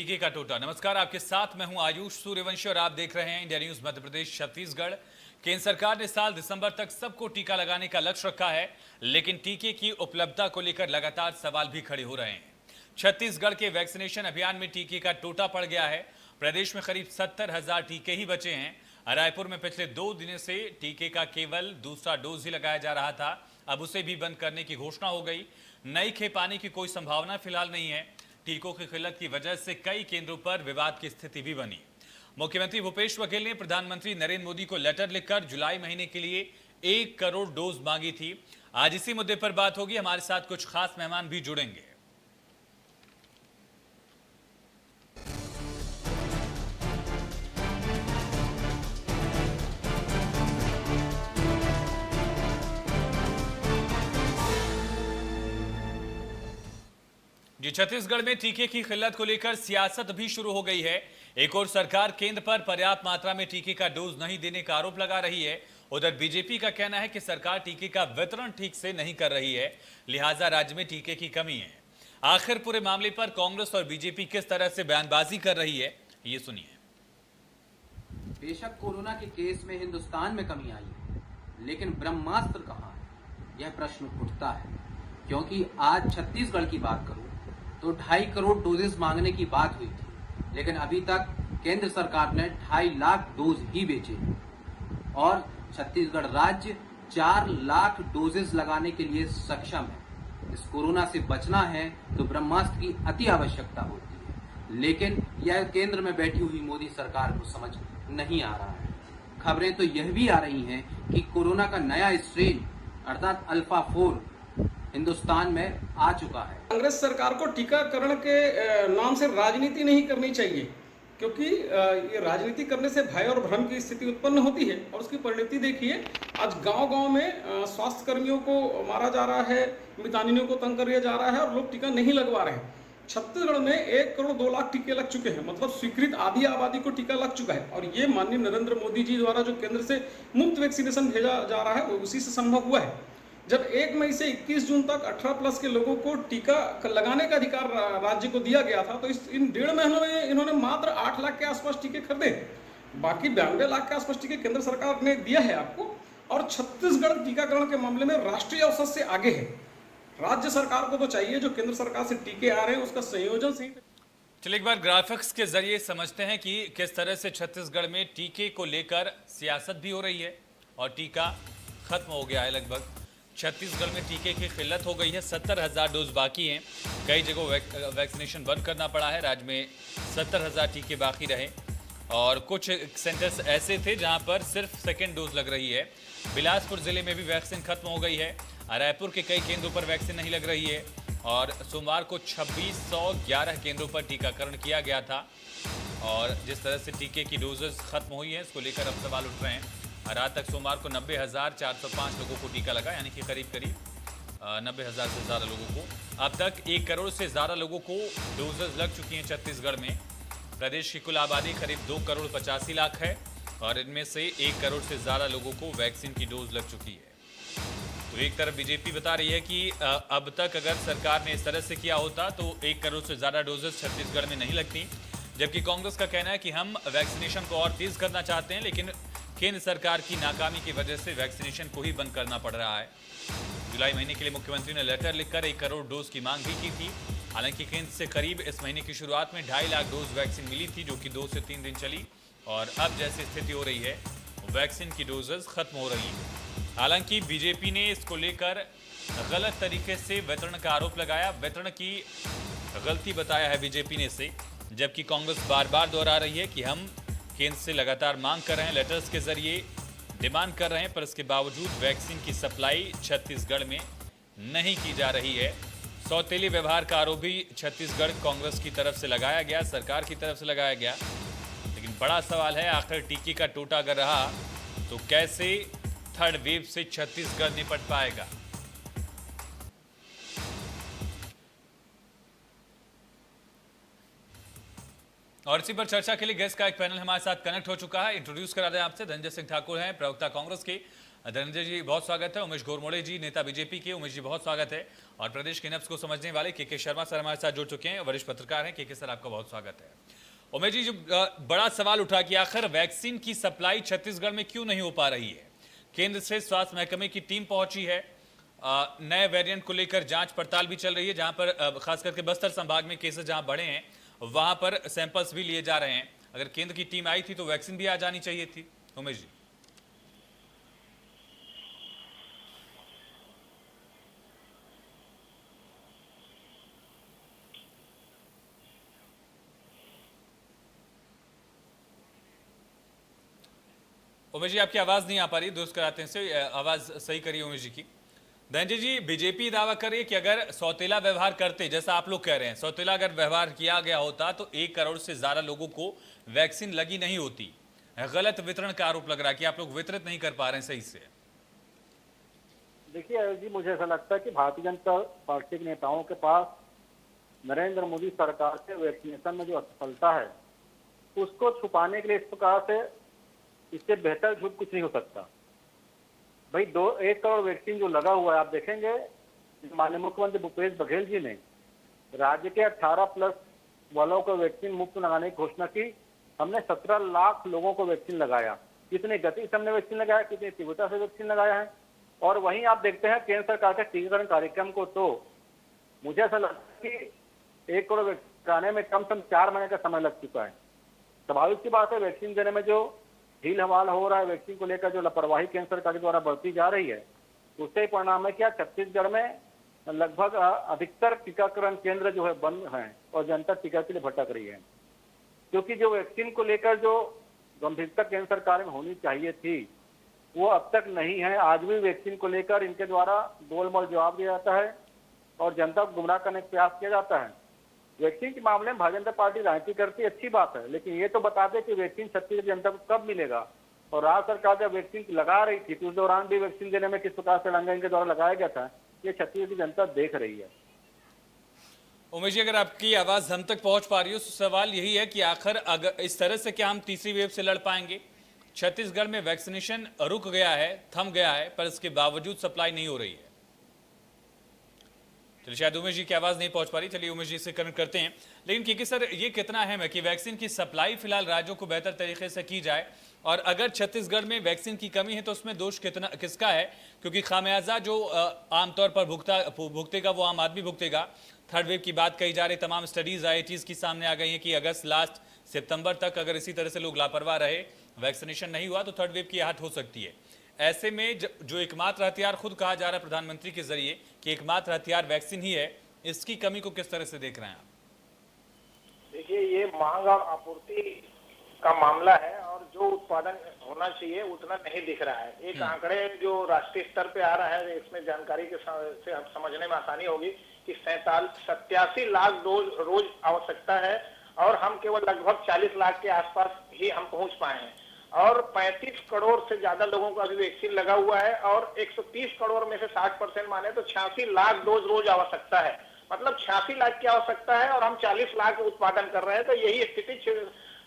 टीके का टोटा। नमस्कार, आपके साथ मैं हूं आयुष सूर्यवंशी और आप देख रहे हैं इंडिया न्यूज मध्य प्रदेश छत्तीसगढ़। केंद्र सरकार ने साल दिसंबर तक सबको टीका लगाने का लक्ष्य रखा है, लेकिन टीके की उपलब्धता को लेकर लगातार सवाल भी खड़े हो रहे हैं। छत्तीसगढ़ के वैक्सीनेशन अभियान में टीके का टोटा पड़ गया है। प्रदेश में करीब 70,000 टीके ही बचे हैं। रायपुर में पिछले 2 दिनों से टीके का केवल दूसरा डोज ही लगाया जा रहा था, अब उसे भी बंद करने की घोषणा हो गई। नई खेप आने की कोई संभावना फिलहाल नहीं है। टीकों की किल्लत की वजह से कई केंद्रों पर विवाद की स्थिति भी बनी। मुख्यमंत्री भूपेश बघेल ने प्रधानमंत्री नरेंद्र मोदी को लेटर लिखकर जुलाई महीने के लिए 1 करोड़ डोज मांगी थी। आज इसी मुद्दे पर बात होगी। हमारे साथ कुछ खास मेहमान भी जुड़ेंगे। जी, छत्तीसगढ़ में टीके की किल्लत को लेकर सियासत भी शुरू हो गई है। एक और सरकार केंद्र पर पर्याप्त मात्रा में टीके का डोज नहीं देने का आरोप लगा रही है। उधर बीजेपी का कहना है कि सरकार टीके का वितरण ठीक से नहीं कर रही है, लिहाजा राज्य में टीके की कमी है। आखिर पूरे मामले पर कांग्रेस और बीजेपी किस तरह से बयानबाजी कर रही है, ये सुनिए। बेशक कोरोना के केस में हिंदुस्तान में कमी आई है, लेकिन ब्रह्मास्त्र कहां है, यह प्रश्न उठता है। क्योंकि आज छत्तीसगढ़ की बात करूं तो 2.5 करोड़ डोजेस मांगने की बात हुई थी, लेकिन अभी तक केंद्र सरकार ने 2.5 लाख डोज ही बेचे हैं और छत्तीसगढ़ राज्य 4 लाख डोजेस लगाने के लिए सक्षम है। इस कोरोना से बचना है तो ब्रह्मास्त्र की अति आवश्यकता होती है, लेकिन यह केंद्र में बैठी हुई मोदी सरकार को समझ नहीं आ रहा है। खबरें तो यह भी आ रही हैं कि कोरोना का नया स्ट्रेन अर्थात अल्फा 4 हिंदुस्तान में आ चुका है। कांग्रेस सरकार को टीकाकरण के नाम से राजनीति नहीं करनी चाहिए, क्योंकि ये राजनीति करने से भय और भ्रम की स्थिति उत्पन्न होती है और उसकी परिणति देखिए। आज गांव-गांव में स्वास्थ्य कर्मियों को मारा जा रहा है, मितानिनों को तंग किया जा रहा है और लोग टीका नहीं लगवा रहे हैं। छत्तीसगढ़ में 1 करोड़ 2 लाख टीके लग चुके हैं, मतलब स्वीकृत आधी आबादी को टीका लग चुका है। और ये माननीय नरेंद्र मोदी जी द्वारा जो केंद्र से मुफ्त वैक्सीनेशन भेजा जा रहा है, वो उसी से संभव हुआ है। जब 1 मई से 21 जून तक 18+ के लोगों को टीका लगाने का अधिकार राज्य को दिया गया था, तो इन 1.5 महीनों में इन्होंने मात्र 8 लाख के आसपास टीके खरीदे। बाकी 92 लाख के आसपास टीके केंद्र सरकार ने दिया है आपको। और छत्तीसगढ़ टीकाकरण के मामले में राष्ट्रीय औसत से आगे है। राज्य सरकार को तो चाहिए जो केंद्र सरकार से टीके आ रहे हैं उसका संयोजन सही। चलिए एक बार ग्राफिक्स के जरिए समझते हैं कि किस तरह से छत्तीसगढ़ में टीके को लेकर सियासत भी हो रही है और टीका खत्म हो गया है। लगभग छत्तीसगढ़ में टीके की किल्लत हो गई है। 70,000 डोज बाकी हैं। कई जगह वैक्सीनेशन बंद करना पड़ा है। राज्य में 70,000 टीके बाकी रहे और कुछ सेंटर्स ऐसे थे जहां पर सिर्फ सेकेंड डोज लग रही है। बिलासपुर जिले में भी वैक्सीन खत्म हो गई है। रायपुर के कई केंद्रों पर वैक्सीन नहीं लग रही है और सोमवार को 2611 केंद्रों पर टीकाकरण किया गया था। और जिस तरह से टीके की डोजेस खत्म हुई है, इसको लेकर अब सवाल उठ रहे हैं। रात तक सोमवार को 90,405 लोगों को टीका लगा, यानी कि करीब 90,000 से ज़्यादा लोगों को। अब तक 1 करोड़ से ज़्यादा लोगों को डोजेज लग चुकी हैं छत्तीसगढ़ में। प्रदेश की कुल आबादी करीब 2 करोड़ 85 लाख है और इनमें से 1 करोड़ से ज़्यादा लोगों को वैक्सीन की डोज लग चुकी है। तो एक तरफ बीजेपी बता रही है कि अब तक अगर सरकार ने इस तरह से किया होता तो 1 करोड़ से ज़्यादा डोजेज छत्तीसगढ़ में नहीं लगती, जबकि कांग्रेस का कहना है कि हम वैक्सीनेशन को और तेज़ करना चाहते हैं, लेकिन केंद्र सरकार की नाकामी की वजह से वैक्सीनेशन को ही बंद करना पड़ रहा है। जुलाई महीने के लिए मुख्यमंत्री ने लेटर लिखकर 1 करोड़ डोज की मांग भी की थी। हालांकि केंद्र से करीब इस महीने की शुरुआत में 2.5 लाख डोज वैक्सीन मिली थी, जो कि 2 से 3 दिन चली और अब जैसी स्थिति हो रही है, वैक्सीन की डोजेज खत्म हो रही हैं। हालांकि बीजेपी ने इसको लेकर गलत तरीके से वितरण का आरोप लगाया। वितरण की गलती बताया है बीजेपी ने इसे, जबकि कांग्रेस बार बार दोहरा रही है कि हम केंद्र से लगातार मांग कर रहे हैं, लेटर्स के जरिए डिमांड कर रहे हैं, पर इसके बावजूद वैक्सीन की सप्लाई छत्तीसगढ़ में नहीं की जा रही है। सौतेली व्यवहार का आरोप भी छत्तीसगढ़ कांग्रेस की तरफ से लगाया गया, सरकार की तरफ से लगाया गया। लेकिन बड़ा सवाल है, आखिर टीके का टोटा अगर रहा तो कैसे थर्ड वेव से छत्तीसगढ़ निपट पाएगा। और इसी पर चर्चा के लिए गेस्ट का एक पैनल हमारे साथ कनेक्ट हो चुका है। इंट्रोड्यूस करा दें आपसे, धनंजय सिंह ठाकुर हैं, प्रवक्ता कांग्रेस के। धनंजय जी बहुत स्वागत है। उमेश घोरमोड़े जी, नेता बीजेपी के, उमेश जी बहुत स्वागत है। और प्रदेश के नब्ज को समझने वाले के शर्मा सर हमारे साथ जुड़ चुके हैं, वरिष्ठ पत्रकार हैं। के सर आपका बहुत स्वागत है। उमेश जी, जो बड़ा सवाल उठा कि आखिर वैक्सीन की सप्लाई छत्तीसगढ़ में क्यों नहीं हो पा रही है। केंद्र से स्वास्थ्य महकमे की टीम पहुंची है, नए वेरिएंट को लेकर जांच पड़ताल भी चल रही है, जहां पर खास करके बस्तर संभाग में केसेस जहां बढ़े हैं वहां पर सैंपल्स भी लिए जा रहे हैं। अगर केंद्र की टीम आई थी तो वैक्सीन भी आ जानी चाहिए थी। उमेश जी। उमेश जी आपकी आवाज नहीं आ पा रही, दुरुस्त कराते हैं से आवाज सही करिए उमेश जी की। धनंजय जी, बीजेपी दावा कर रही है कि अगर सौतेला व्यवहार करते, जैसा आप लोग कह रहे हैं, सौतेला अगर व्यवहार किया गया होता तो 1 करोड़ से ज्यादा लोगों को वैक्सीन लगी नहीं होती। गलत वितरण का आरोप लग रहा है कि आप लोग वितरित नहीं कर पा रहे हैं सही से। देखिए आयुष जी, मुझे ऐसा लगता है कि भारतीय जनता पार्टी के नेताओं के पास नरेंद्र मोदी सरकार के वैक्सीनेशन में जो असफलता है उसको छुपाने के लिए इस प्रकार से इससे बेहतर झूठ कुछ नहीं हो सकता। भाई 1 करोड़ वैक्सीन जो लगा हुआ है, आप देखेंगे माननीय मुख्यमंत्री भूपेश बघेल जी ने राज्य के 18+ वालों को वैक्सीन मुफ्त लगाने की घोषणा की। हमने 17 लाख लोगों को वैक्सीन लगाया। कितनी गति से हमने वैक्सीन लगाया, कितनी तीव्रता से वैक्सीन लगाया है। और वहीं आप देखते हैं केंद्र सरकार के टीकाकरण कार्यक्रम को, तो मुझे ऐसा लगता है कि 1 करोड़ वैक्सीन लगाने में कम से कम 4 महीने का समय लग चुका है। स्वाभाविक सी बात है, वैक्सीन देने में जो ढील हवाला हो रहा है, वैक्सीन को लेकर जो लापरवाही केंद्र सरकार के द्वारा बढ़ती जा रही है, उससे परिणाम है क्या छत्तीसगढ़ में लगभग अधिकतर टीकाकरण केंद्र जो है बंद हैं और जनता टीका के लिए भटक रही है। क्योंकि जो वैक्सीन को लेकर जो गंभीरता केंद्र सरकार में होनी चाहिए थी वो अब तक नहीं है। आज भी वैक्सीन को लेकर इनके द्वारा गोलमोल जवाब दिया जाता है और जनता को गुमराह करने का प्रयास किया जाता है। वैक्सीन के मामले में भारतीय जनता पार्टी राजनीति करती है, अच्छी बात है, लेकिन ये तो बता दे कि वैक्सीन छत्तीसगढ़ जनता को कब मिलेगा। और राज्य सरकार जब वैक्सीन लगा रही थी तो उस दौरान भी वैक्सीन देने में किस प्रकार से रंगा इनके द्वारा लगाया गया था, ये छत्तीसगढ़ की जनता देख रही है। उमेश जी, अगर आपकी आवाज हम तक पहुंच पा रही हो तो सवाल यही है कि आखिर अगर इस तरह से क्या हम तीसरी वेव से लड़ पाएंगे। छत्तीसगढ़ में वैक्सीनेशन रुक गया है, थम गया है, पर इसके बावजूद सप्लाई नहीं हो रही है। चलिए, शायद उमेश जी की आवाज नहीं पहुंच पा रही। चलिए उमेश जी से कनेक्ट करते हैं। लेकिन क्योंकि सर ये कितना अहम है कि वैक्सीन की सप्लाई फिलहाल राज्यों को बेहतर तरीके से की जाए, और अगर छत्तीसगढ़ में वैक्सीन की कमी है तो उसमें दोष किसका है, क्योंकि खामियाजा जो आमतौर पर भुगतेगा वो आम आदमी भुगतेगा। थर्ड वेव की बात कही जा रही, तमाम स्टडीज IITs की सामने आ गई हैं कि अगस्त लास्ट सितंबर तक अगर इसी तरह से लोग लापरवाह रहे, वैक्सीनेशन नहीं हुआ तो थर्ड वेव की आहट हो सकती है। ऐसे में जो एकमात्र हथियार खुद कहा जा रहा है प्रधानमंत्री के जरिए कि एकमात्र हथियार वैक्सीन ही है, इसकी कमी को किस तरह से देख रहे हैं आप? देखिए, ये मांग और आपूर्ति का मामला है और जो उत्पादन होना चाहिए उतना नहीं दिख रहा है। एक आंकड़े जो राष्ट्रीय स्तर पे आ रहा है, इसमें जानकारी के से हम समझने में आसानी होगी कि 87 लाख डोज रोज आवश्यकता है और हम केवल लगभग 40 लाख के आसपास ही हम पहुंच पाए हैं। और 35 करोड़ से ज्यादा लोगों को अभी वैक्सीन लगा हुआ है और 130 करोड़ में से 60% माने तो 86 लाख डोज रोज आवश्यकता है। मतलब 86 लाख की आवश्यकता है और हम 40 लाख उत्पादन कर रहे हैं। तो यही स्थिति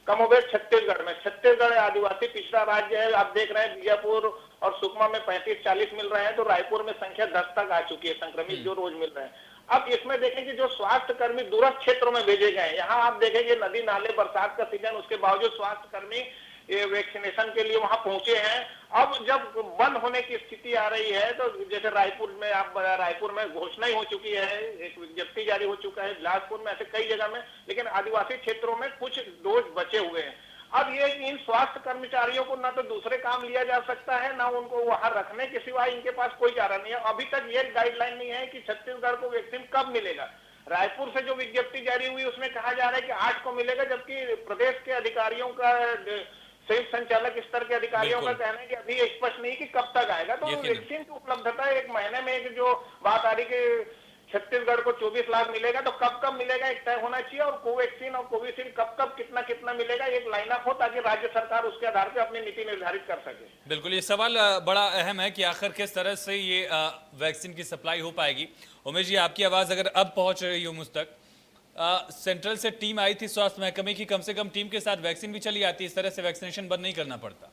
कमोबेश छत्तीसगढ़ में। छत्तीसगढ़ आदिवासी पिछड़ा राज्य है। आप देख रहे हैं बीजापुर और सुकमा में 35-40 मिल रहे हैं, तो रायपुर में संख्या 10 तक आ चुकी है संक्रमित जो रोज मिल रहे हैं। अब इसमें देखें कि जो स्वास्थ्य कर्मी दूरस्थ क्षेत्रों में भेजे गए, यहाँ आप देखेंगे नदी नाले बरसात का सीजन, उसके बावजूद स्वास्थ्य कर्मी ये वैक्सीनेशन के लिए वहां पहुंचे हैं। अब जब बंद होने की स्थिति आ रही है तो जैसे रायपुर में आप रायपुर में घोषणा ही हो चुकी है, एक विज्ञप्ति जारी हो चुका है, बिलासपुर में, ऐसे कई जगह में, लेकिन आदिवासी क्षेत्रों में कुछ डोज बचे हुए हैं। अब ये इन स्वास्थ्य कर्मचारियों को ना तो दूसरे काम लिया जा सकता है, ना उनको वहां रखने के सिवाय इनके पास कोई चारा नहीं है। अभी तक ये गाइडलाइन नहीं है कि छत्तीसगढ़ को वैक्सीन कब मिलेगा। रायपुर से जो विज्ञप्ति जारी हुई उसमें कहा जा रहा है कि 8 को मिलेगा, जबकि प्रदेश के अधिकारियों का संयुक्त संचालक स्तर के अधिकारियों का कहना है कि अभी स्पष्ट नहीं कि कब तक आएगा। तो वैक्सीन की उपलब्धता 1 महीने में एक जो बात आ रही कि छत्तीसगढ़ को 24 लाख मिलेगा, तो कब मिलेगा एक तय होना चाहिए। और कोवैक्सीन और कोविशील्ड कब कितना मिलेगा, एक लाइन अप हो ताकि राज्य सरकार उसके आधार पर अपनी नीति निर्धारित कर सके। बिल्कुल, ये सवाल बड़ा अहम है कि आखिर किस तरह से ये वैक्सीन की सप्लाई हो पाएगी। उमेश जी, आपकी आवाज अगर अब पहुंच रही हो मुझ तक, सेंट्रल से टीम आई थी स्वास्थ्य महकमे की, कम से कम टीम के साथ वैक्सीन भी चली आती है, इस तरह से वैक्सीनेशन बंद नहीं करना पड़ता।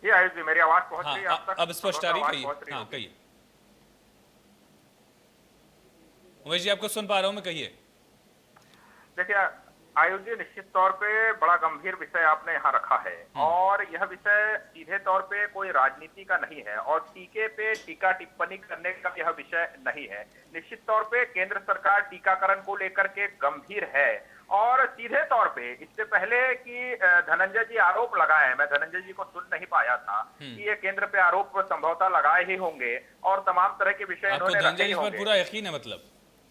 ये आयुष जी, मेरी आवाज पहुंच रही है हाँ, आप तक? अब स्पष्ट आ रही, आवाज कहिए। पहुंच रही हाँ, होगी। कहिए उमेश जी, आपको सुन पा रहा हूं मैं, कहिए। देखिए आयुष जी, निश्चित तौर पे बड़ा गंभीर विषय आपने यहाँ रखा है और यह विषय सीधे तौर पे कोई राजनीति का नहीं है और टीके पे टीका टिप्पणी करने का यह विषय नहीं है। निश्चित तौर पे केंद्र सरकार टीकाकरण को लेकर के गंभीर है और सीधे तौर पे इससे पहले कि धनंजय जी आरोप लगाए, मैं धनंजय जी को सुन नहीं पाया था कि ये केंद्र पे आरोप संभवतः लगाए ही होंगे और तमाम तरह के विषय आपको इन्होंने रखे धनंजय ही जी पर होंगे। पूरा यकीन है मतलब?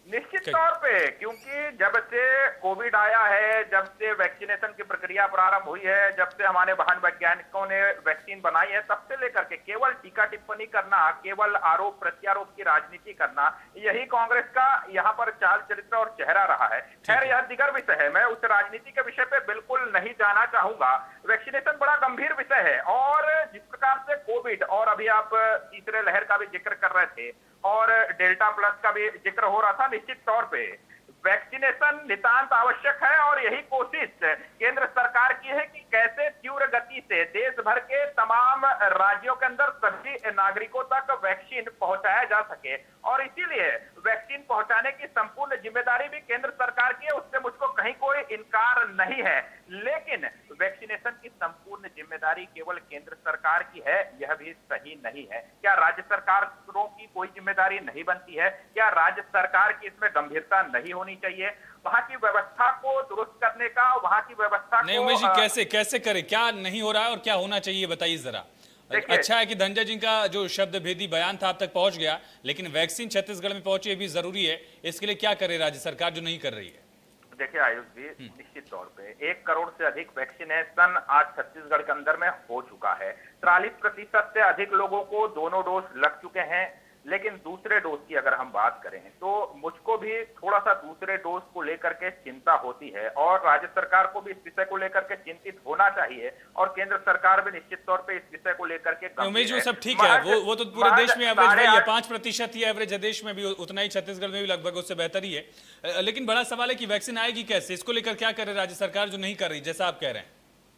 निश्चित तौर पे, क्योंकि जब से कोविड आया है, जब से वैक्सीनेशन की प्रक्रिया प्रारंभ हुई है, जब से हमारे महान वैज्ञानिकों ने वैक्सीन बनाई है, तब से लेकर के केवल टीका टिप्पणी करना, केवल आरोप प्रत्यारोप की राजनीति करना, यही कांग्रेस का यहाँ पर चाल चरित्र और चेहरा रहा है। खैर यह दिगर विषय है, मैं उस राजनीति के विषय पे बिल्कुल नहीं जाना चाहूंगा। वैक्सीनेशन बड़ा गंभीर विषय है और जिस प्रकार से कोविड और अभी आप तीसरे लहर का भी जिक्र कर रहे थे और डेल्टा प्लस का भी जिक्र हो रहा था, निश्चित तौर पे वैक्सीनेशन नितांत आवश्यक है और यही कोशिश केंद्र सरकार की है कि कैसे तीव्र गति से देश भर के तमाम राज्यों के अंदर सभी नागरिकों तक वैक्सीन पहुंचाया जा सके और इसीलिए वैक्सीन पहुंचाने की संपूर्ण जिम्मेदारी भी केंद्र सरकार की है, उससे मुझको कहीं कोई इनकार नहीं है। लेकिन वैक्सीनेशन की संपूर्ण जिम्मेदारी केवल केंद्र सरकार की है, यह भी सही नहीं है। क्या राज्य सरकारों की कोई जिम्मेदारी नहीं बनती है? क्या राज्य सरकार की इसमें गंभीरता नहीं होनी चाहिए? वहां की व्यवस्था को दुरुस्त करने का, वहां की व्यवस्था नहीं को उमेश जी, कैसे करे, क्या नहीं हो रहा है और क्या होना चाहिए, बताइए जरा। अच्छा है कि धनंजय जी का जो शब्द भेदी बयान था आप तक पहुंच गया, लेकिन वैक्सीन छत्तीसगढ़ में पहुंचे भी जरूरी है, इसके लिए क्या करे राज्य सरकार जो नहीं कर रही है? देखिए आयुष जी, निश्चित तौर पे 1 करोड़ से अधिक वैक्सीनेशन आज छत्तीसगढ़ के अंदर में हो चुका है। 43% से अधिक लोगों को दोनों डोज लग चुके हैं, लेकिन दूसरे डोज की अगर हम बात करें तो मुझको भी थोड़ा सा दूसरे डोज को लेकर के चिंता होती है और राज्य सरकार को भी इस विषय को लेकर के चिंतित होना चाहिए और केंद्र सरकार भी निश्चित तौर पे इस विषय को लेकर के उमेश जी सब ठीक है, वो तो पूरे देश में एवरेज वही है, 5% ही एवरेज है देश में भी, उतना ही छत्तीसगढ़ में भी लगभग उससे बेहतर ही है। लेकिन बड़ा सवाल है कि वैक्सीन आएगी कैसे, इसको लेकर क्या करे राज्य सरकार जो नहीं कर रही, जैसा आप कह रहे हैं?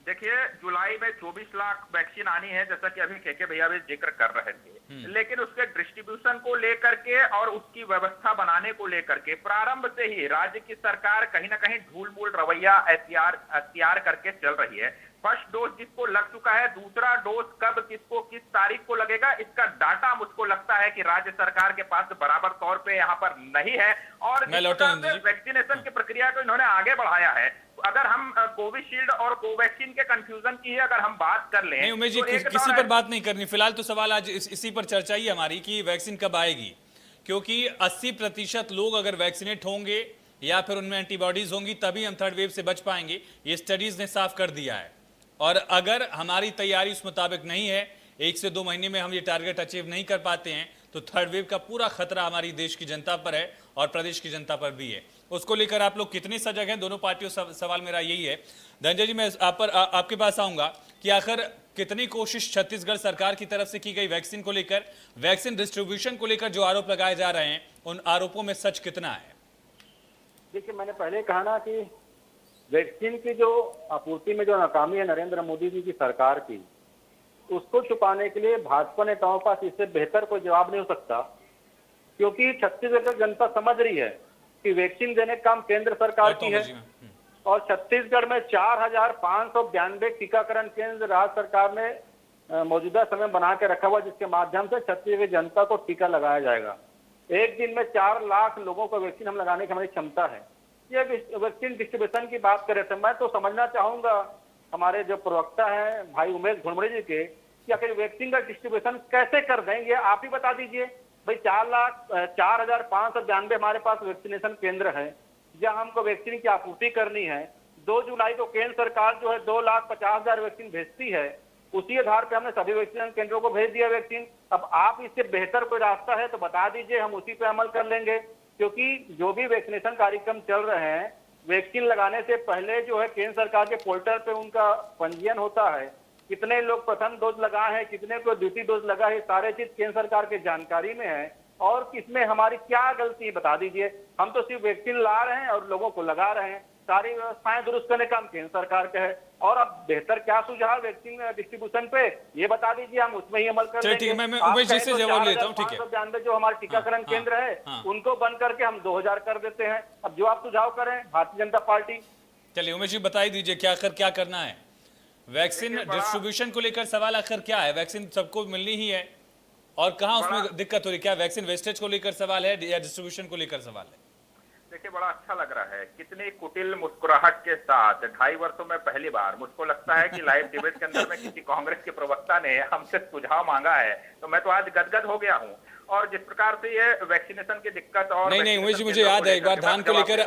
देखिए जुलाई में 24 लाख वैक्सीन आनी है, जैसा कि अभी के भैया भी जिक्र कर रहे थे, लेकिन उसके डिस्ट्रीब्यूशन को लेकर के और उसकी व्यवस्था बनाने को लेकर के प्रारंभ से ही राज्य की सरकार कहीं ना कहीं ढूल-मूल रवैया अख्तियार करके चल रही है। फर्स्ट डोज जिसको लग चुका है, दूसरा डोज कब किसको किस तारीख को लगेगा, इसका डाटा मुझको लगता है कि राज्य सरकार के पास बराबर तौर पे यहाँ पर नहीं है और वैक्सीनेशन की प्रक्रिया को इन्होंने आगे बढ़ाया है। अगर हम कोविशील्ड और कोवैक्सीन के कंफ्यूजन की अगर हम बात कर लें, नहीं उमेश जी, किसी पर बात नहीं करनी फिलहाल, तो सवाल आज इसी पर चर्चा ही हमारी कि वैक्सीन कब आएगी, क्योंकि 80% लोग अगर वैक्सीनेट होंगे या फिर उनमें एंटीबॉडीज होंगी तभी हम थर्ड वेव से बच पाएंगे, ये स्टडीज ने साफ कर दिया है। और अगर हमारी तैयारी उस मुताबिक नहीं है, 1 से 2 महीने में हम ये टारगेट अचीव नहीं कर पाते हैं, तो थर्ड वेव का पूरा खतरा हमारी देश की जनता पर है और प्रदेश की जनता पर भी है। उसको लेकर आप लोग कितनी सजग हैं, दोनों पार्टियों सवाल मेरा यही है। धनंजय जी, मैं आपके पास आऊंगा कि आखिर कितनी कोशिश छत्तीसगढ़ सरकार की तरफ से की गई वैक्सीन को लेकर, वैक्सीन डिस्ट्रीब्यूशन को लेकर जो आरोप लगाए जा रहे हैं, उन आरोपों में सच कितना है? देखिए, मैंने पहले कहा ना कि वैक्सीन की जो आपूर्ति में जो नाकामी है नरेंद्र मोदी जी की सरकार की, उसको छुपाने के लिए भाजपा नेताओं के पास इससे बेहतर कोई जवाब नहीं हो सकता, क्योंकि छत्तीसगढ़ की जनता समझ रही है कि वैक्सीन देने का काम केंद्र सरकार की है और छत्तीसगढ़ में 4,592 टीकाकरण केंद्र राज्य सरकार ने मौजूदा समय बना के रखा हुआ, जिसके माध्यम से छत्तीसगढ़ की जनता को टीका लगाया जाएगा। एक दिन में 4 लाख लोगों को वैक्सीन हम लगाने की हमारी क्षमता है। ये वैक्सीन डिस्ट्रीब्यूशन की बात करें तो मैं तो समझना चाहूंगा हमारे जो प्रवक्ता है भाई उमेश घुड़मड़ी जी के, कि आखिर वैक्सीन का डिस्ट्रीब्यूशन कैसे कर देंगे, आप ही बता दीजिए। भाई 4,0592 हमारे पास वैक्सीनेशन केंद्र है जहां हमको वैक्सीन की आपूर्ति करनी है। 2 जुलाई को केंद्र सरकार जो है 2,50,000 वैक्सीन भेजती है, उसी आधार पे हमने सभी वैक्सीनेशन केंद्रों को भेज दिया वैक्सीन। अब आप इससे बेहतर कोई रास्ता है तो बता दीजिए, हम उसी पे अमल कर लेंगे, क्योंकि जो भी वैक्सीनेशन कार्यक्रम चल रहे हैं, वैक्सीन लगाने से पहले जो है केंद्र सरकार के पोर्टल पे उनका पंजीयन होता है, कितने लोग प्रथम डोज लगाए हैं, कितने को द्वितीय डोज लगा है, सारे चीज केंद्र सरकार की जानकारी में है। और इसमें हमारी क्या गलती है बता दीजिए। हम तो सिर्फ वैक्सीन ला रहे हैं और लोगों को लगा रहे हैं, सारी व्यवस्थाएं दुरुस्त करने का काम केंद्र सरकार का है। और अब बेहतर क्या सुझाव वैक्सीन डिस्ट्रीब्यूशन पे ये बता दीजिए, हम उसमें ही अमल कर चलिए ठीक है, मैं उमेश जी से जवाब लेता हूँ। ठीक है, 4,592 जो हमारे टीकाकरण केंद्र है उनको बंद करके हम 2,000 कर देते हैं। अब जो आप सुझाव करें भारतीय जनता पार्टी। चलिए उमेश जी बता ही दीजिए क्या करना है। वैक्सीन डिस्ट्रीब्यूशन को लेकर सवाल आखिर क्या है? वैक्सीन सबको मिलनी ही है और कहाँ उसमें दिक्कत हो रही? क्या वैक्सीन वेस्टेज को लेकर सवाल है या डिस्ट्रीब्यूशन को लेकर सवाल है? देखिए बड़ा अच्छा लग रहा है, कितनी कुटिल मुस्कुराहट के साथ 2.5 वर्षों में पहली बार मुझको लगता है कि लाइव डिबेट के अंदर में किसी कांग्रेस के प्रवक्ता ने हमसे सुझाव मांगा है, तो मैं तो आज गदगद हो गया हूँ। और जिस प्रकार से ये वैक्सीनेशन की दिक्कत और नहीं उमेश जी, मुझे याद है एक बार धान को लेकर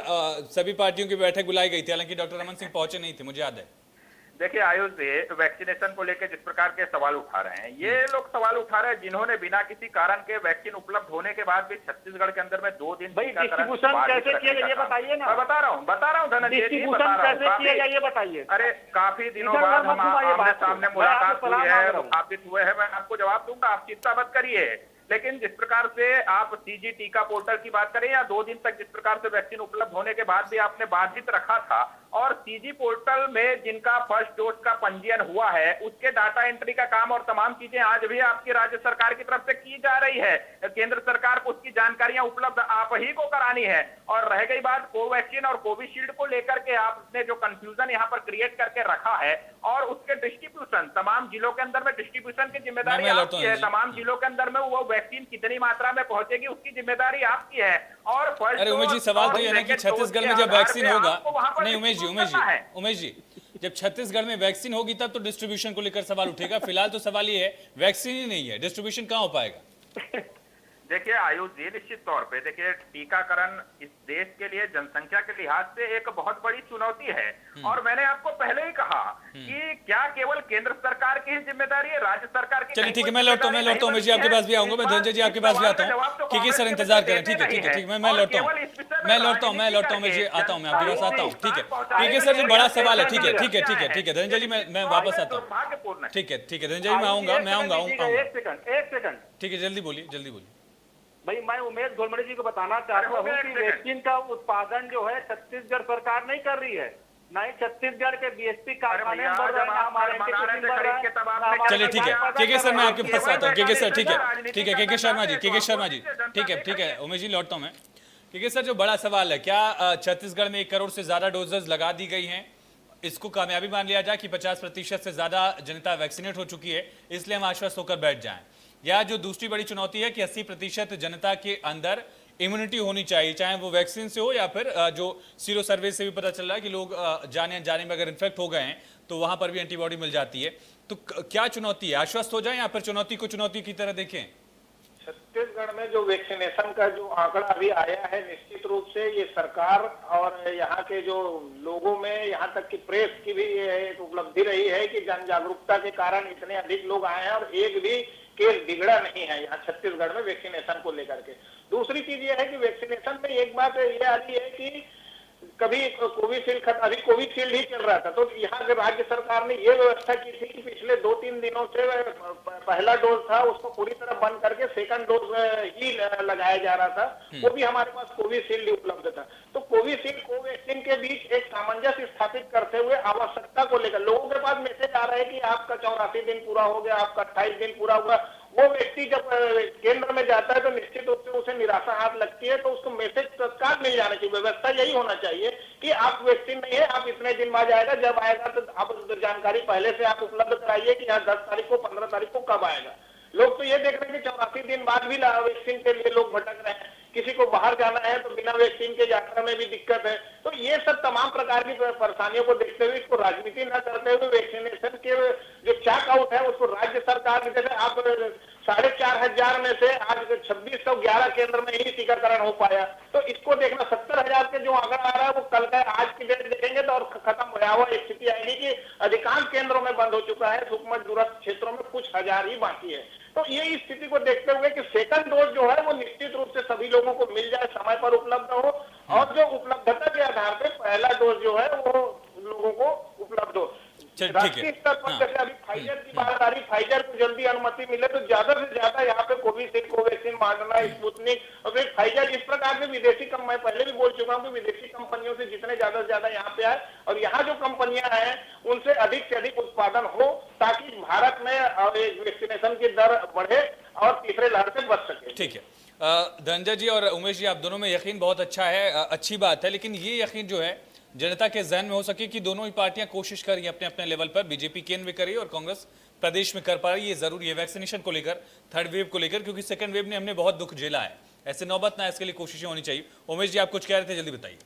सभी पार्टियों की बैठक बुलाई गई थी, हालांकि डॉक्टर रमन सिंह पहुंचे नहीं थे, मुझे याद है। देखिए आयुष जी, वैक्सीनेशन को लेकर जिस प्रकार के सवाल उठा रहे हैं, ये लोग सवाल उठा रहे हैं जिन्होंने बिना किसी कारण के वैक्सीन उपलब्ध होने के बाद भी छत्तीसगढ़ के अंदर में 2 दिन डिस्ट्रीब्यूशन कैसे किया गया ये बताइए ना। मैं बता रहा हूँ धनंजय जी, डिस्ट्रीब्यूशन कैसे किया गया ये बताइए। अरे काफी दिनों बाद हम आमने सामने मुलाकात हुई है, स्थापित हुए हैं, मैं आपको जवाब दूंगा, आप चिंता मत करिए। लेकिन जिस प्रकार से आप सीजी टीका पोर्टल की बात करें या 2 दिन तक जिस प्रकार से वैक्सीन उपलब्ध होने के बाद भी आपने बाधित रखा था, और सीजी पोर्टल में जिनका फर्स्ट डोज का पंजीयन हुआ है उसके डाटा एंट्री का काम और तमाम चीजें आज भी आपकी राज्य सरकार की तरफ से की जा रही है। केंद्र सरकार को उसकी जानकारियां उपलब्ध आप ही को करानी है। और रह गई बात कोवैक्सीन और कोविशील्ड को लेकर के, आपने जो कंफ्यूजन यहाँ पर क्रिएट करके रखा है और उसके डिस्ट्रीब्यूशन तमाम जिलों के अंदर में डिस्ट्रीब्यूशन की जिम्मेदारी आपकी है। तमाम जिलों के अंदर में वो वैक्सीन कितनी मात्रा में पहुंचेगी उसकी जिम्मेदारी आपकी है। और अरे उमेश जी, सवाल तो ये है कि छत्तीसगढ़ में जब वैक्सीन होगा, नहीं उमेश जी जब छत्तीसगढ़ में वैक्सीन होगी तब तो डिस्ट्रीब्यूशन को लेकर सवाल उठेगा। फिलहाल तो सवाल ये है वैक्सीन ही नहीं है, डिस्ट्रीब्यूशन कहाँ हो पाएगा? देखिए आयुष जी, निश्चित तौर पे देखिए टीकाकरण इस देश के लिए जनसंख्या के लिहाज से एक बहुत बड़ी चुनौती है। और मैंने आपको पहले ही कहा कि क्या केवल केंद्र सरकार की ही जिम्मेदारी है, राज्य सरकार की? चलिए ठीक है, मैं लौटता हूँ उमेश जी आपके पास भी आऊंगा, मैं धनंजय जी आपके पास भी आता हूँ। ठीक है सर, इंतजार करें। ठीक है मैं लौटता हूँ उमेश जी, आता हूँ, मैं आपके पास आता हूँ। ठीक है सर, जो बड़ा सवाल है। ठीक है धनंजय जी, मैं वापस आता हूँ। ठीक है धनंजय जी, मैं आऊंगा। एक सेकंड ठीक है, जल्दी बोलिए। भाई मैं उमेश घोलमड़े जी को बताना चाहता हूँ कि वैक्सीन का उत्पादन जो है छत्तीसगढ़ सरकार नहीं कर रही है, ना ही छत्तीसगढ़ के बीएसपी कारखाने बढ़ रहे हैं, हमारे। चलिए ठीक है सर, मैं आपके पास आता हूँ। ठीक है सर, ठीक है के शर्मा जी। ठीक है उमेश जी, लौटता हूँ मैं। ठीक है सर, जो बड़ा सवाल है, क्या छत्तीसगढ़ में 1 करोड़ से ज्यादा डोजेस लगा दी गई हैं? इसको कामयाबी मान लिया जाए कि 50% से ज्यादा जनता वैक्सीनेट हो चुकी है, इसलिए हम आश्वस्त होकर बैठ जाएं? या जो दूसरी बड़ी चुनौती है कि 80% जनता के अंदर इम्यूनिटी होनी चाहिए, चाहे वो वैक्सीन से हो या फिर जो सीरो सर्वे से भी पता चल रहा है कि लोग जाने अनजाने में अगर इन्फेक्ट हो गए हैं तो वहां पर भी एंटीबॉडी मिल जाती है। तो क्या चुनौती है? आश्वस्त हो जाए या फिर चुनौती को चुनौती की तरह देखें? छत्तीसगढ़ में जो वैक्सीनेशन का जो आंकड़ा अभी आया है, निश्चित रूप से ये सरकार और यहाँ के जो लोगों में, यहाँ तक कि प्रेस की भी एक उपलब्धि रही है कि जन जागरूकता के कारण इतने अधिक लोग आए हैं और एक भी केस बिगड़ा नहीं है यहाँ छत्तीसगढ़ में वैक्सीनेशन को लेकर के। दूसरी चीज ये है कि वैक्सीनेशन में एक बात ये आ रही है कि कभी कोविशील्ड, अभी कोविशील्ड ही चल रहा था, तो यहाँ के राज्य सरकार ने ये व्यवस्था की थी कि पिछले 2-3 दिनों से पहला डोज था उसको पूरी तरह बंद करके सेकंड डोज ही लगाया जा रहा था, वो भी हमारे पास कोविशील्ड उपलब्ध था। तो कोविशील्ड कोवैक्सीन के बीच एक सामंजस्य स्थापित करते हुए आवश्यकता को लेकर लोगों के पास मैसेज आ रहा है कि आपका 84 दिन पूरा हो गया, आपका 28 दिन पूरा हुआ। वो व्यक्ति जब केंद्र में जाता है तो निश्चित रूप से उसे निराशा हाथ लगती है, तो उसको मैसेज तत्काल मिल जाना चाहिए। व्यवस्था यही होना चाहिए कि आप वैक्सीन नहीं है, आप इतने दिन बाद आएगा, जब आएगा तो आप जानकारी पहले से आप उपलब्ध कराइए कि यहाँ 10 तारीख को 15 तारीख को कब आएगा। लोग तो ये देख रहे हैं कि 84 दिन बाद भी वैक्सीन के लिए लोग भटक रहे हैं, किसी को बाहर जाना है तो बिना वैक्सीन के यात्रा में भी दिक्कत है। तो ये सब तमाम प्रकार की परेशानियों को देखते हुए इसको राजनीति न करते हुए वैक्सीनेशन के जो चेक आउट है उसको राज्य सरकार, जैसे आप 4,500 में से आज 2611 केंद्र में ही टीकाकरण हो पाया, तो इसको देखना 70,000 के जो आंकड़ा आ रहा है वो कल का आज की डेट देखेंगे तो और खत्म भयावह स्थिति आएगी कि अधिकांश केंद्रों में बंद हो चुका है, सूक्ष्म दूरस्थ क्षेत्रों में कुछ हजार ही बाकी है। तो ये स्थिति को देखते हुए कि सेकंड डोज जो है वो निश्चित रूप से सभी लोगों को मिल जाए, समय पर उपलब्ध हो, और जो उपलब्धता के आधार पर पहला डोज जो है वो लोगों को उपलब्ध हो। राष्ट्रीय स्तर पर जैसे अभी फाइजर की बात आ रही, फाइजर को जल्दी अनुमति मिले तो ज्यादा से ज्यादा यहाँ पे कोविशील्ड, कोवैक्सीन, मॉडर्ना, स्पुतनिक और फिर फाइजर, इस प्रकार से विदेशी मैं पहले भी बोल चुका हूँ कि विदेशी कंपनियों से जितने ज्यादा से ज्यादा यहाँ पे आए और यहाँ जो कंपनियां हैं उनसे अधिक उत्पादन हो, ताकि भारत में वैक्सीनेशन की दर बढ़े और तीसरे लहर से बच सके। ठीक है, धनंजय जी और उमेश जी, आप दोनों में यकीन बहुत अच्छा है, अच्छी बात है, लेकिन ये यकीन जो है जनता के जहन में हो सके कि दोनों ही पार्टियां कोशिश कर रही हैं अपने अपने लेवल पर, बीजेपी केंद्र में कर रही है और कांग्रेस प्रदेश में कर पा रही है, ये जरूरी है वैक्सीनेशन को लेकर, थर्ड वेव को लेकर, क्योंकि सेकंड वेव ने हमने बहुत दुख झेला है, ऐसे नौबत ना, इसके लिए कोशिशें होनी चाहिए। उमेश जी, आप कुछ कह रहे थे, जल्दी बताइए।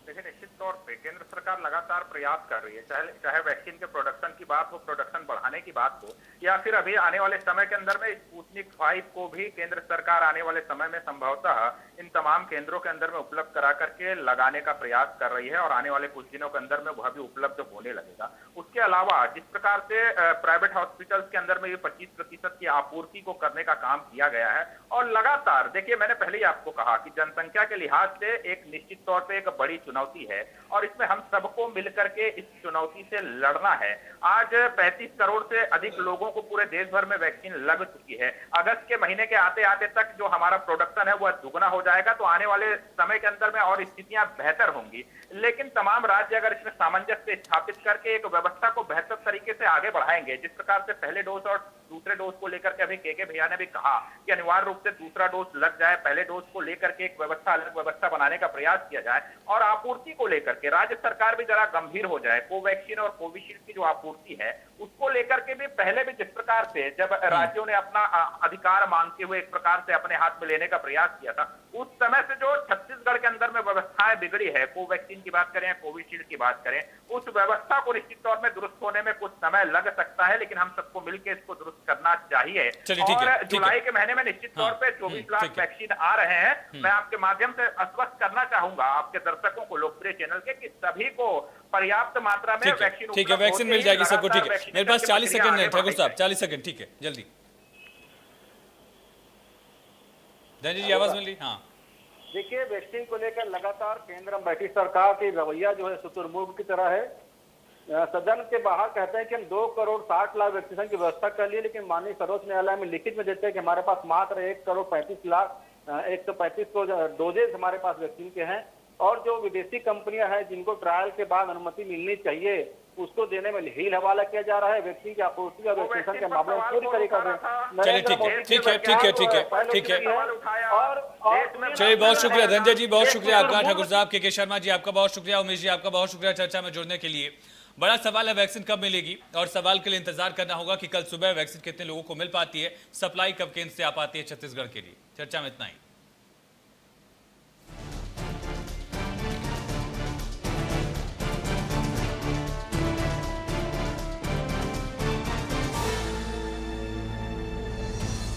देखिए, निश्चित तौर पे केंद्र सरकार लगातार प्रयास कर रही है, चाहे वैक्सीन के प्रोडक्शन की बात हो, प्रोडक्शन बढ़ाने की बात हो, या फिर अभी आने वाले समय के अंदर में स्पुतनिक 5 को भी केंद्र सरकार आने वाले समय में संभवतः इन तमाम केंद्रों के अंदर में उपलब्ध करा करके लगाने का प्रयास कर रही है और आने वाले कुछ दिनों के अंदर में वह भी उपलब्ध होने लगेगा। उसके अलावा जिस प्रकार से प्राइवेट हॉस्पिटल्स के अंदर में ये 25% की आपूर्ति को करने का काम किया गया है और लगातार, देखिए मैंने पहले ही आपको कहा कि जनसंख्या के लिहाज से एक निश्चित तौर पर एक बड़ी चुनौती है और इसमें हम सबको मिलकर के इस चुनौती से लड़ना है। आज 35 करोड़ से अधिक लोगों को पूरे देश भर में वैक्सीन लग चुकी है। अगस्त के महीने के आते आते तक जो हमारा प्रोडक्शन है वह दुगना हो जाएगा, तो आने वाले समय के अंदर में और स्थितियां बेहतर होंगी। लेकिन तमाम राज्य अगर इसमें सामंजस्य स्थापित करके एक व्यवस्था को बेहतर तरीके से आगे बढ़ाएंगे, जिस प्रकार से पहले डोज और दूसरे डोज को लेकर के अभी के भैया ने भी कहा कि अनिवार्य रूप से दूसरा डोज लग जाए, पहले डोज को लेकर के एक व्यवस्था, अलग व्यवस्था बनाने का प्रयास किया जाए और आपूर्ति को लेकर के राज्य सरकार भी जरा गंभीर हो जाए। कोवैक्सीन और कोविशील्ड की जो आपूर्ति है उसको लेकर के भी पहले भी जिस प्रकार से जब राज्यों ने अपना अधिकार मांगते हुए एक प्रकार से अपने हाथ में लेने का प्रयास किया था, उस समय से जो छत्तीसगढ़ के अंदर में व्यवस्थाएं बिगड़ी है, कोवैक्सीन की बात करें, कोविशील्ड की बात करें, उस व्यवस्था को निश्चित तौर में दुरुस्त होने में कुछ समय लग सकता है, लेकिन हम सबको मिलकर इसको दुरुस्त करना चाहिए। और जुलाई के महीने में निश्चित तौर पर 24 लाख वैक्सीन आ रहे हैं। मैं आपके माध्यम से आश्वस्त करना चाहूंगा आपके दर्शकों को, लोकप्रिय चैनल के, कि सभी को पर्याप्त मात्रा में वैक्सीन, ठीक है, वैक्सीन मिल जाएगी सबको। ठीक है, मेरे पास 40 सेकंड है ठाकुर साहब, 40 सेकंड, ठीक है, जल्दी। धनंजय जी, आवाज मिल रही? हाँ, देखिए, वैक्सीन को लेकर लगातार केंद्र में बैठी सरकार की रवैया जो है शुतुरमुर्ग की तरह है। सदन के बाहर कहते हैं कि हम 2 करोड़ 60 लाख वैक्सीनेशन की व्यवस्था कर लिए, लेकिन माननीय सर्वोच्च न्यायालय में लिखित में देते हैं कि हमारे पास मात्र 1 करोड़ 35 लाख 135 को डोजेज हमारे पास वैक्सीन के हैं और जो विदेशी कंपनियां हैं जिनको ट्रायल के बाद अनुमति मिलनी चाहिए उसको देने में हील हवाला किया जा रहा है। वैक्सीन की आपूर्ति और वैक्सीनेशन के मामले में पूरी तरीके से चलिए, ठीक है, ठीक है, ठीक है, ठीक है, ठीक है, और चलिए, बहुत शुक्रिया धनंजय जी, बहुत शुक्रिया आपका, ठाकुर साहब, के शर्मा जी आपका बहुत शुक्रिया, उमेश जी आपका बहुत शुक्रिया चर्चा में जुड़ने के लिए। बड़ा सवाल है वैक्सीन कब मिलेगी और सवाल के लिए इंतजार करना होगा कि कल सुबह वैक्सीन कितने लोगों को मिल पाती है, सप्लाई कब केंद्र से आ पाती है छत्तीसगढ़ के लिए। चर्चा में इतना ही।